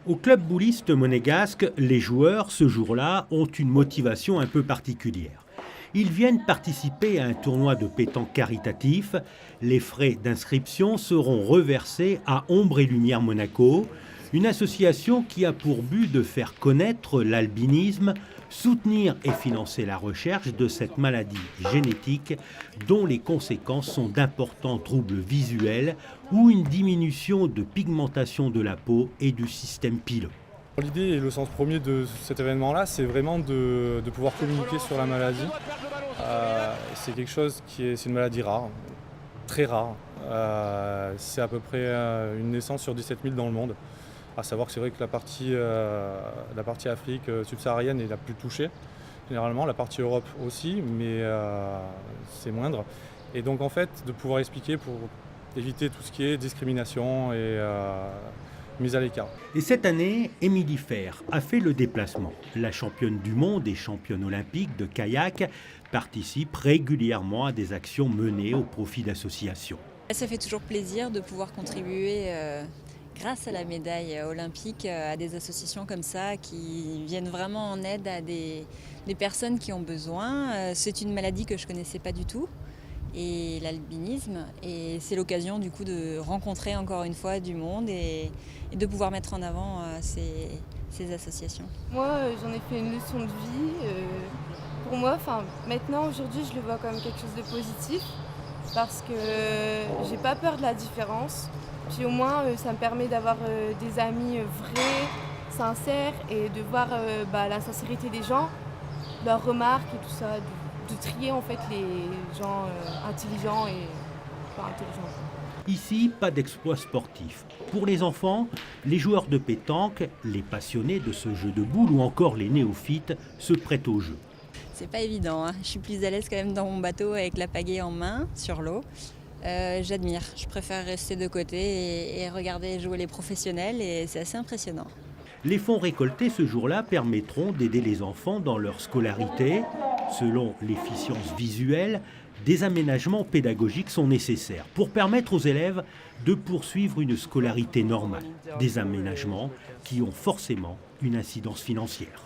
Au club bouliste monégasque, les joueurs, ce jour-là, ont une motivation un peu particulière. Ils viennent participer à un tournoi de pétanque caritatif. Les frais d'inscription seront reversés à Ombre et Lumière Monaco, une association qui a pour but de faire connaître l'albinisme, soutenir et financer la recherche de cette maladie génétique dont les conséquences sont d'importants troubles visuels ou une diminution de pigmentation de la peau et du système pileux. L'idée et le sens premier de cet événement-là, c'est vraiment de pouvoir communiquer sur la maladie. C'est quelque chose c'est une maladie rare, très rare. C'est à peu près une naissance sur 17 000 dans le monde. À savoir que c'est vrai que la partie Afrique subsaharienne est la plus touchée, généralement, la partie Europe aussi, mais c'est moindre. Et donc en fait, de pouvoir expliquer pour éviter tout ce qui est discrimination et mise à l'écart. Et cette année, Émilie Fer a fait le déplacement. La championne du monde et championne olympique de kayak participe régulièrement à des actions menées au profit d'associations. Ça fait toujours plaisir de pouvoir contribuer grâce à la médaille olympique à des associations comme ça qui viennent vraiment en aide à des personnes qui ont besoin. C'est une maladie que je ne connaissais pas du tout, et l'albinisme, et c'est l'occasion du coup de rencontrer encore une fois du monde et de pouvoir mettre en avant ces associations. Moi j'en ai fait une leçon de vie. Pour moi, maintenant aujourd'hui je le vois comme quelque chose de positif parce que j'ai pas peur de la différence. Puis au moins ça me permet d'avoir des amis vrais, sincères, et de voir la sincérité des gens, leurs remarques et tout ça, de trier en fait les gens intelligents et pas intelligents. Ici, pas d'exploit sportif. Pour les enfants, les joueurs de pétanque, les passionnés de ce jeu de boules ou encore les néophytes se prêtent au jeu. C'est pas évident, hein. Je suis plus à l'aise quand même dans mon bateau avec la pagaie en main sur l'eau. J'admire, je préfère rester de côté et regarder jouer les professionnels, et c'est assez impressionnant. Les fonds récoltés ce jour-là permettront d'aider les enfants dans leur scolarité. Selon l'efficience visuelle, des aménagements pédagogiques sont nécessaires pour permettre aux élèves de poursuivre une scolarité normale. Des aménagements qui ont forcément une incidence financière.